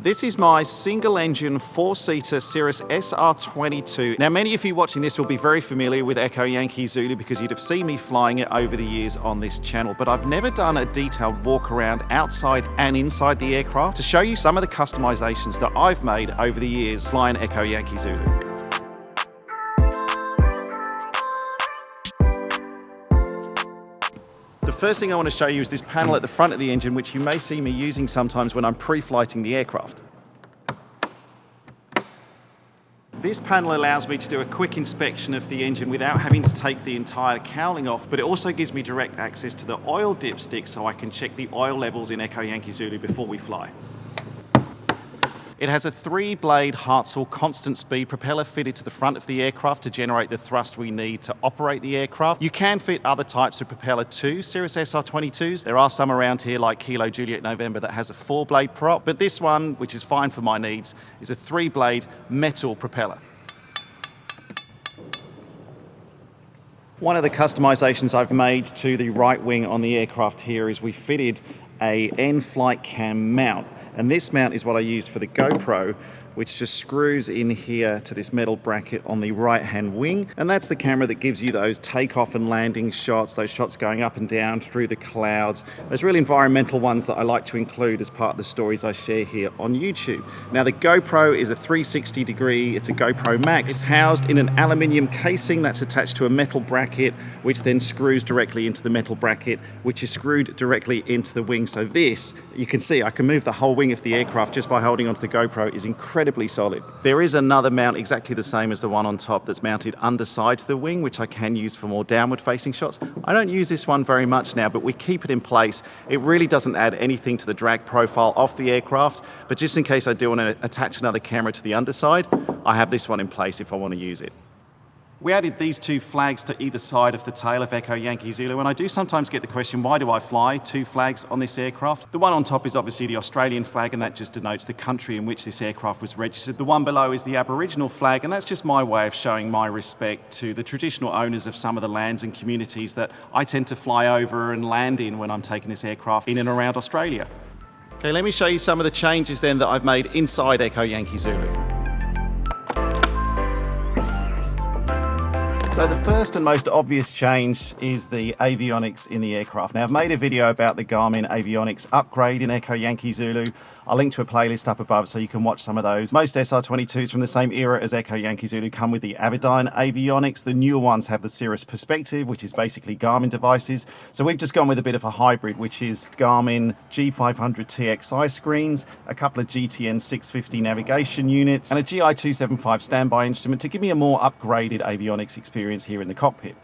This is my single-engine, four-seater Cirrus SR22. Now, many of you watching this will be very familiar with Echo Yankee Zulu because you'd have seen me flying it over the years on this channel, but I've never done a detailed walk around outside and inside the aircraft to show you some of the customizations that I've made over the years flying Echo Yankee Zulu. The first thing I want to show you is this panel at the front of the engine, which you may see me using sometimes when I'm pre-flighting the aircraft. This panel allows me to do a quick inspection of the engine without having to take the entire cowling off, but it also gives me direct access to the oil dipstick so I can check the oil levels in Echo Yankee Zulu before we fly. It has a 3-blade Hartzell constant speed propeller fitted to the front of the aircraft to generate the thrust we need to operate the aircraft. You can fit other types of propeller to Cirrus SR22s. There are some around here like Kilo Juliet November that has a 4-blade prop, but this one, which is fine for my needs, is a 3-blade metal propeller. One of the customizations I've made to the right wing on the aircraft here is we fitted a end-flight cam mount, and this mount is what I use for the GoPro, which just screws in here to this metal bracket on the right hand wing, and that's the camera that gives you those takeoff and landing shots, those shots going up and down through the clouds, those really environmental ones that I like to include as part of the stories I share here on YouTube. Now, the GoPro is a 360 degree, it's a GoPro Max. It's housed in an aluminium casing that's attached to a metal bracket, which then screws directly into the metal bracket, which is screwed directly into the wing. So this, you can see, I can move the whole wing of the aircraft just by holding onto the GoPro, is incredibly solid. There is another mount exactly the same as the one on top that's mounted underside the wing, which I can use for more downward facing shots. I don't use this one very much now, but we keep it in place. It really doesn't add anything to the drag profile of the aircraft, but just in case I do want to attach another camera to the underside, I have this one in place if I want to use it. We added these two flags to either side of the tail of Echo Yankee Zulu, and I do sometimes get the question, why do I fly two flags on this aircraft? The one on top is obviously the Australian flag, and that just denotes the country in which this aircraft was registered. The one below is the Aboriginal flag, and that's just my way of showing my respect to the traditional owners of some of the lands and communities that I tend to fly over and land in when I'm taking this aircraft in and around Australia. Okay, let me show you some of the changes then that I've made inside Echo Yankee Zulu. So the first and most obvious change is the avionics in the aircraft. Now, I've made a video about the Garmin avionics upgrade in Echo Yankee Zulu. I'll link to a playlist up above so you can watch some of those. Most SR22s from the same era as Echo Yankee Zulu come with the Avidyne avionics. The newer ones have the Cirrus Perspective, which is basically Garmin devices. So we've just gone with a bit of a hybrid, which is Garmin G500 TXI screens, a couple of GTN 650 navigation units, and a GI275 standby instrument to give me a more upgraded avionics experience here in the cockpit.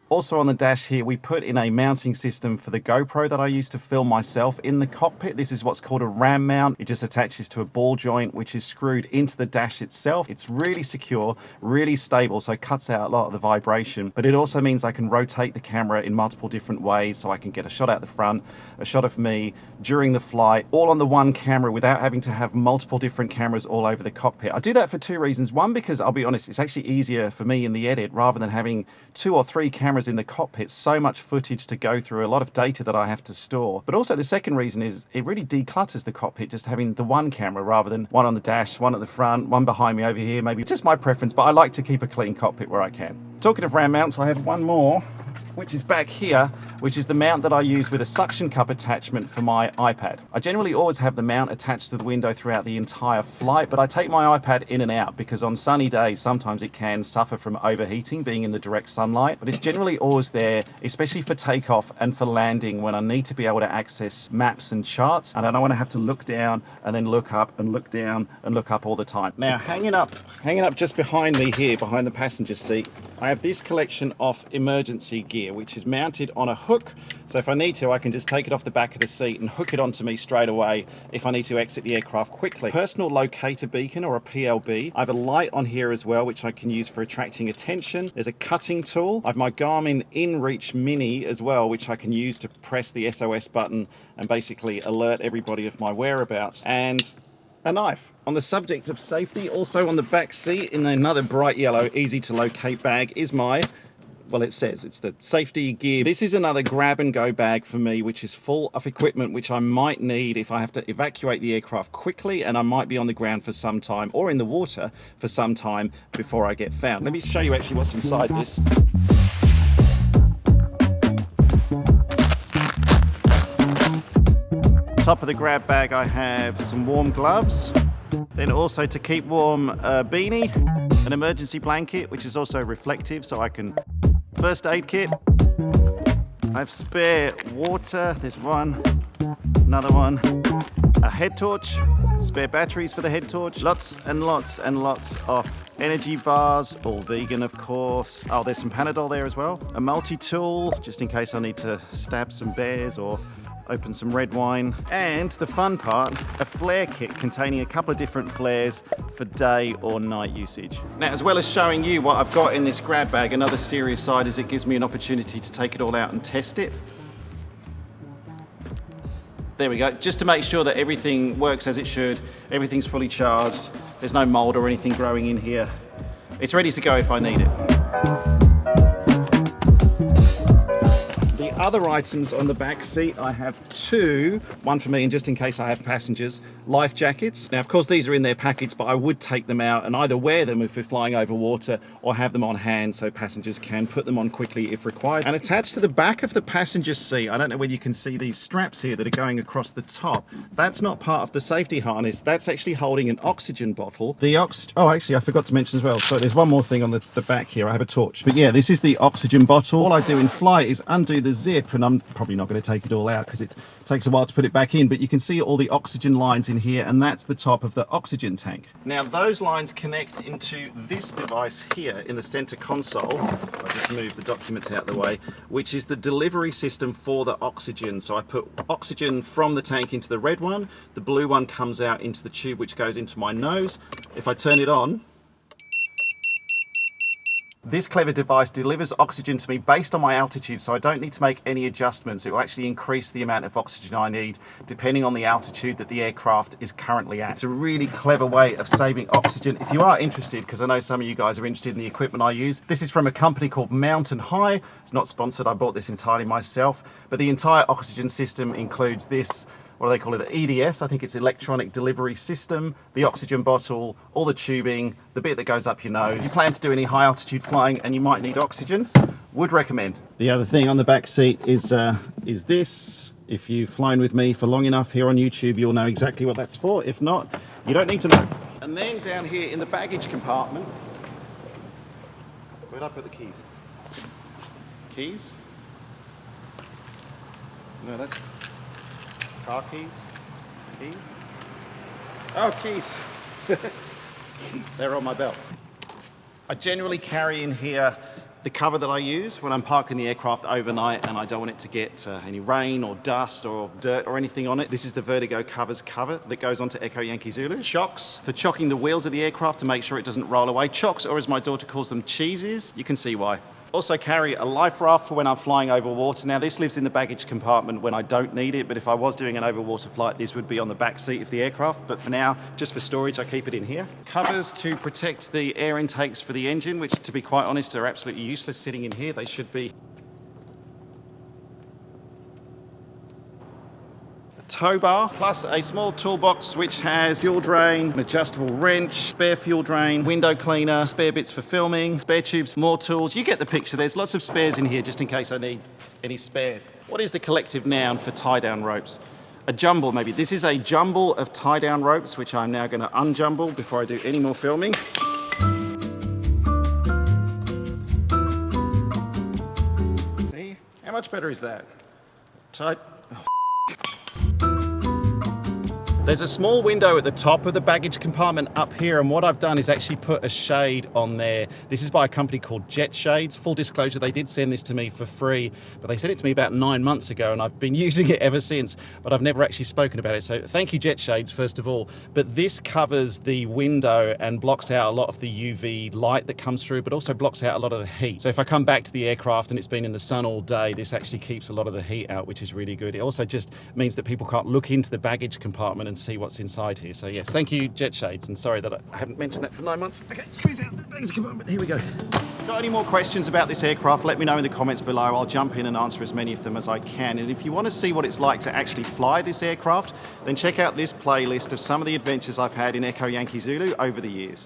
Also on the dash here, we put in a mounting system for the GoPro that I use to film myself in the cockpit. This is what's called a ram mount. It just attaches to a ball joint, which is screwed into the dash itself. It's really secure, really stable, so it cuts out a lot of the vibration, but it also means I can rotate the camera in multiple different ways, so I can get a shot out the front, a shot of me during the flight, all on the one camera without having to have multiple different cameras all over the cockpit. I do that for two reasons. One, because I'll be honest, it's actually easier for me in the edit rather than having 2 or 3 cameras in the cockpit, so much footage to go through, a lot of data that I have to store. But also the second reason is it really declutters the cockpit, just having the one camera rather than one on the dash, one at the front, one behind me over here, maybe. Just my preference, but I like to keep a clean cockpit where I can. Talking of ram mounts, I have one more, which is back here, which is the mount that I use with a suction cup attachment for my iPad. I generally always have the mount attached to the window throughout the entire flight, but I take my iPad in and out because on sunny days, sometimes it can suffer from overheating, being in the direct sunlight, but it's generally always there, especially for takeoff and for landing when I need to be able to access maps and charts, and I don't want to have to look down and then look up and look down and look up all the time. Now, hanging up just behind me here, behind the passenger seat, I have this collection of emergency gear, which is mounted on a hook. So if I need to, I can just take it off the back of the seat and hook it onto me straight away if I need to exit the aircraft quickly. Personal locator beacon, or a PLB. I have a light on here as well, which I can use for attracting attention. There's a cutting tool. I have my Garmin InReach Mini as well, which I can use to press the SOS button and basically alert everybody of my whereabouts. And a knife. On the subject of safety, also on the back seat in another bright yellow, easy to locate bag is my well, it says it's the safety gear. This is another grab and go bag for me, which is full of equipment which I might need if I have to evacuate the aircraft quickly, and I might be on the ground for some time or in the water for some time before I get found. Let me show you actually what's inside this. Top of the grab bag I have some warm gloves, then also to keep warm a beanie, an emergency blanket which is also reflective so I can, first aid kit, I have spare water, there's one, another one, a head torch, spare batteries for the head torch, lots and lots and lots of energy bars, all vegan of course. Oh, there's some Panadol there as well, a multi-tool just in case I need to stab some bears or open some red wine, and the fun part, a flare kit containing a couple of different flares for day or night usage. Now, as well as showing you what I've got in this grab bag, another serious side is it gives me an opportunity to take it all out and test it. There we go, just to make sure that everything works as it should, everything's fully charged, there's no mold or anything growing in here. It's ready to go if I need it. Other items on the back seat, I have two, one for me and just in case I have passengers, life jackets. Now of course these are in their packets, but I would take them out and either wear them if we're flying over water or have them on hand so passengers can put them on quickly if required. And attached to the back of the passenger seat, I don't know whether you can see these straps here that are going across the top. That's not part of the safety harness, that's actually holding an oxygen bottle. Oh, actually I forgot to mention as well, so there's one more thing on the back here, I have a torch. But yeah, this is the oxygen bottle. All I do in flight is undo the zip, and I'm probably not going to take it all out because it takes a while to put it back in, but you can see all the oxygen lines in here, and that's the top of the oxygen tank. Now those lines connect into this device here in the center console. I'll just move the documents out of the way, which is the delivery system for the oxygen. So I put oxygen from the tank into the red one, the blue one comes out into the tube which goes into my nose. If I turn it on, this clever device delivers oxygen to me based on my altitude, so I don't need to make any adjustments. It will actually increase the amount of oxygen I need depending on the altitude that the aircraft is currently at. It's a really clever way of saving oxygen. If you are interested, because I know some of you guys are interested in the equipment I use, this is from a company called Mountain High. It's not sponsored, I bought this entirely myself, but the entire oxygen system includes this, what do they call it, EDS, I think it's electronic delivery system, the oxygen bottle, all the tubing, the bit that goes up your nose. If you plan to do any high altitude flying and you might need oxygen, would recommend. The other thing on the back seat is this. If you've flown with me for long enough here on YouTube, you'll know exactly what that's for. If not, you don't need to know. And then down here in the baggage compartment, where'd I put the keys? Keys? No, that's car keys? Keys? Oh, keys. They're on my belt. I generally carry in here the cover that I use when I'm parking the aircraft overnight and I don't want it to get any rain or dust or dirt or anything on it. This is the Vertigo Covers cover that goes onto Echo Yankee Zulu. Chocks for chocking the wheels of the aircraft to make sure it doesn't roll away. Chocks, or as my daughter calls them, cheeses. You can see why. Also carry a life raft for when I'm flying over water. Now this lives in the baggage compartment when I don't need it, but if I was doing an overwater flight, this would be on the back seat of the aircraft. But for now, just for storage, I keep it in here. Covers to protect the air intakes for the engine, which to be quite honest, are absolutely useless sitting in here. They should be tow bar, plus a small toolbox which has fuel drain, an adjustable wrench, spare fuel drain, window cleaner, spare bits for filming, spare tubes, more tools. You get the picture. There's lots of spares in here just in case I need any spares. What is the collective noun for tie-down ropes? A jumble, maybe. This is a jumble of tie-down ropes, which I'm now going to unjumble before I do any more filming. See? How much better is that? Tight. Oh. There's a small window at the top of the baggage compartment up here, and what I've done is actually put a shade on there. This is by a company called Jet Shades. Full disclosure, they did send this to me for free, but they sent it to me about 9 months ago and I've been using it ever since, but I've never actually spoken about it. So thank you, Jet Shades, first of all. But this covers the window and blocks out a lot of the UV light that comes through, but also blocks out a lot of the heat. So if I come back to the aircraft and it's been in the sun all day, this actually keeps a lot of the heat out, which is really good. It also just means that people can't look into the baggage compartment and see what's inside here. So yes, thank you, Jet Shades, and sorry that I haven't mentioned that for 9 months. Okay, squeeze out the baggage compartment. Here we go. Got any more questions about this aircraft, let me know in the comments below. I'll jump in and answer as many of them as I can. And if you want to see what it's like to actually fly this aircraft, then check out this playlist of some of the adventures I've had in Echo Yankee Zulu over the years.